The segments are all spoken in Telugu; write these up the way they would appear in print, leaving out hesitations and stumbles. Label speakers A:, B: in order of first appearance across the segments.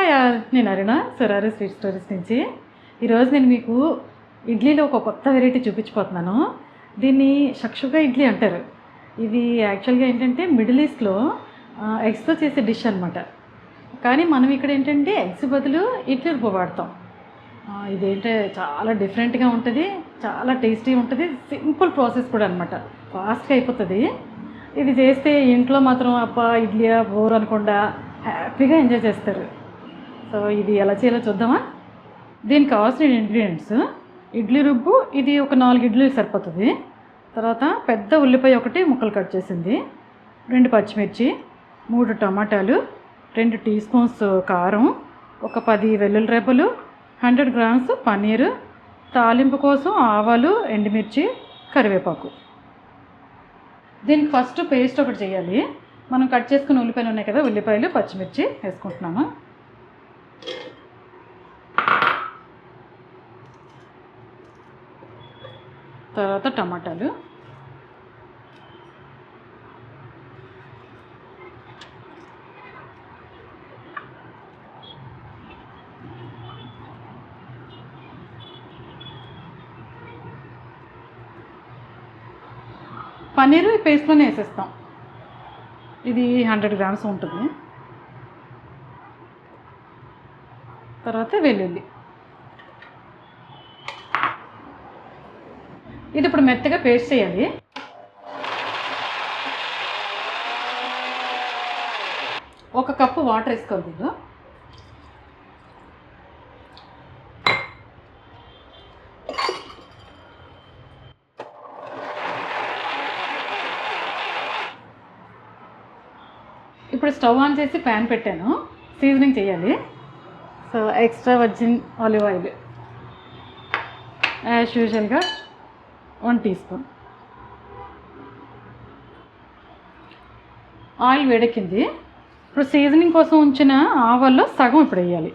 A: హాయ్ నేను అరుణ సురారి స్వీట్ స్టోరీస్ నుంచి. ఈరోజు నేను మీకు ఇడ్లీలో ఒక కొత్త వెరైటీ చూపించిపోతున్నాను. దీన్ని షక్షుగా ఇడ్లీ అంటారు. ఇది యాక్చువల్గా ఏంటంటే మిడిల్ ఈస్ట్లో ఎగ్స్తో చేసే డిష్ అనమాట. కానీ మనం ఇక్కడ ఏంటంటే ఎగ్స్ బదులు ఇడ్లీ రుబ్బు వాడతాం. ఇదేంటే చాలా డిఫరెంట్గా ఉంటుంది, చాలా టేస్టీగా ఉంటుంది, సింపుల్ ప్రాసెస్ కూడా అనమాట, ఫాస్ట్గా అయిపోతుంది. ఇది చేస్తే ఇంట్లో మాత్రం అబ్బా ఇడ్లీ బోర్ అనకుండా హ్యాపీగా ఎంజాయ్ చేస్తారు. సో ఇది ఎలా చేయాలో చూద్దామా. దీనికి కావాల్సిన ఇంగ్రీడియంట్స్: ఇడ్లీ రుబ్బు, ఇది ఒక 4 ఇడ్లీలు సరిపోతుంది. తర్వాత పెద్ద ఉల్లిపాయ ఒకటి ముక్కలు కట్ చేసింది, 2 పచ్చిమిర్చి, 3 టమాటాలు, 2 టీ స్పూన్స్ కారం, ఒక 10 వెల్లుల్లి రెబ్బలు, 100 గ్రామ్స్ పన్నీరు, తాలింపు కోసం ఆవాలు, ఎండుమిర్చి, కరివేపాకు. దీనికి ఫస్ట్ పేస్ట్ ఒకటి చేయాలి. మనం కట్ చేసుకున్న ఉల్లిపాయలు ఉన్నాయి కదా, ఉల్లిపాయలు పచ్చిమిర్చి వేసుకుంటున్నాము. తర్వాత టమాటాలు, పన్నీరు ఈ పేస్ట్లోనే వేసేస్తాం. ఇది 100 గ్రామ్స్ ఉంటుంది. తర్వాత వెల్లుల్లి. ఇది ఇప్పుడు మెత్తగా పేస్ట్ చేయాలి. ఒక కప్పు వాటర్ వేసుకోవాలి దీనిలో. ఇప్పుడు స్టవ్ ఆన్ చేసి ప్యాన్ పెట్టాను. సీజనింగ్ చేయాలి. So extra virgin olive oil as యూజువల్గా 1 టీ స్పూన్. ఆయిల్ వేడెక్కింది. ఇప్పుడు సీజనింగ్ కోసం ఉంచిన ఆవాల్లో సగం ఇప్పుడు వేయాలి.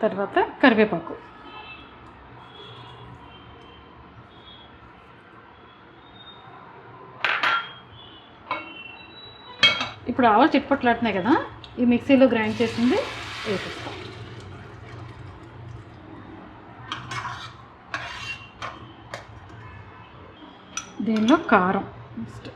A: తర్వాత కరివేపాకు. ఇప్పుడు ఆవాలు చిట్పట్లాడుతున్నాయి కదా, ఈ మిక్సీలో గ్రైండ్ చేసింది వేసేస్తాం. దీనిలో కారం నెక్స్ట్,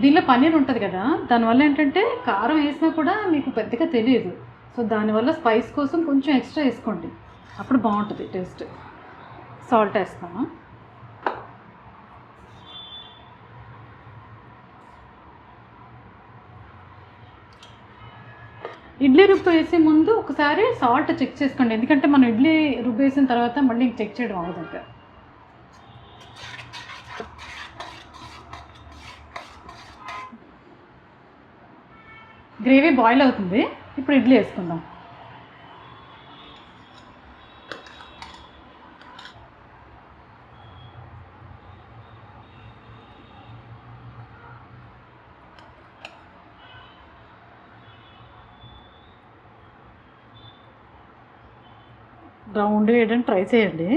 A: దీనిలో పన్నీర్ ఉంటుంది కదా, దానివల్ల ఏంటంటే కారం వేసినా కూడా మీకు పెద్దగా తెలియదు. సో దానివల్ల స్పైస్ కోసం కొంచెం ఎక్స్ట్రా వేసుకోండి, అప్పుడు బాగుంటుంది టేస్ట్. సాల్ట్ వేస్తాను. ఇడ్లీ రుబ్బు వేసే ముందు ఒకసారి సాల్ట్ చెక్ చేసుకోండి, ఎందుకంటే మనం ఇడ్లీ రుబ్బు వేసిన తర్వాత మళ్ళీ చెక్ చేయడం అవ్వదు. గ్రేవీ బాయిల్ అవుతుంది. ఇప్పుడు ఇడ్లీ వేసుకుందాం. రౌండ్ వేయడానికి ట్రై చేయండి.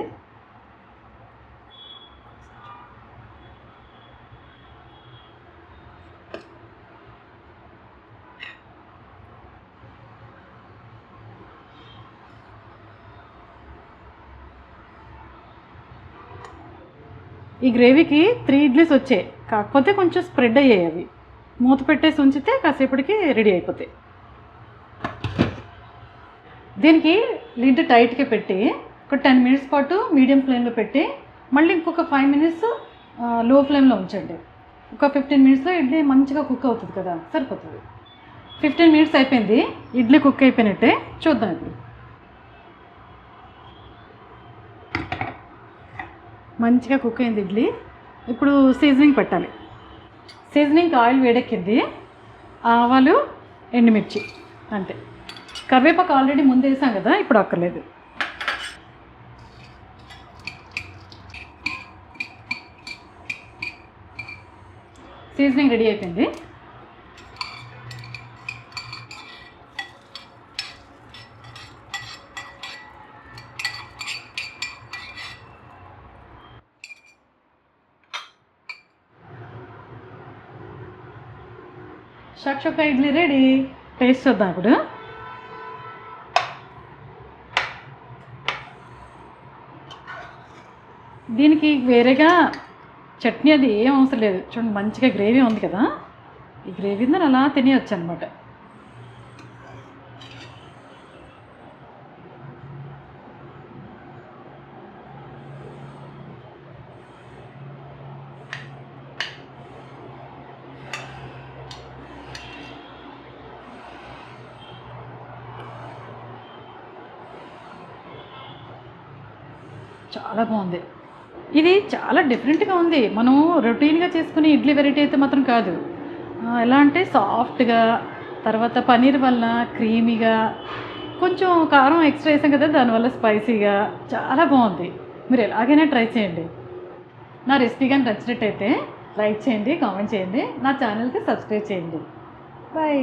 A: ఈ గ్రేవీకి 3 ఇడ్లీస్ వచ్చాయి, కాకపోతే కొంచెం స్ప్రెడ్ అయ్యాయి. అవి మూత పెట్టేసి ఉంచితే కాసేపటికి రెడీ అయిపోతాయి. దీనికి లిడ్ టైట్గా పెట్టి ఒక 10 మినిట్స్ పాటు మీడియం ఫ్లేమ్లో పెట్టి మళ్ళీ ఇంకొక 5 మినిట్స్ లో ఫ్లేమ్లో ఉంచండి. ఒక 15 మినిట్స్లో ఇడ్లీ మంచిగా కుక్ అవుతుంది కదా, సరిపోతుంది. 15 మినిట్స్ అయిపోయింది, ఇడ్లీ కుక్ అయిపోయినట్టే. చూద్దాం ఇప్పుడు. మంచిగా కుక్ అయింది ఇడ్లీ. ఇప్పుడు సీజనింగ్ పెట్టాలి. సీజనింగ్ ఆయిల్ వేడెక్కింది, ఆవాలు, ఎండుమిర్చి అంతే. కరివేపాకు ఆల్రెడీ ముందు వేసాం కదా, ఇప్పుడు అక్కర్లేదు. సీజనింగ్ రెడీ అయిపోయింది. షక్షుక ఇడ్లీ రెడీ. టేస్ట్ చూద్దాం ఇప్పుడు. దీనికి వేరేగా చట్నీ అది ఏం అవసరం లేదు. చూడండి మంచిగా గ్రేవీ ఉంది కదా, ఈ గ్రేవీని అలా తినేయచ్చు అనమాట. చాలా బాగుంది. ఇది చాలా డిఫరెంట్గా ఉంది. మనం రొటీన్గా చేసుకునే ఇడ్లీ వెరైటీ అయితే మాత్రం కాదు. ఎలా అంటే సాఫ్ట్గా, తర్వాత పన్నీర్ వల్ల క్రీమీగా, కొంచెం కారం ఎక్స్ట్రా వేసాం కదా దానివల్ల స్పైసీగా చాలా బాగుంది. మీరు ఎలాగైనా ట్రై చేయండి. నా రెసిపీ కానీ నచ్చినట్టయితే లైక్ చేయండి, కామెంట్ చేయండి, నా ఛానల్కి సబ్స్క్రైబ్ చేయండి. బాయ్.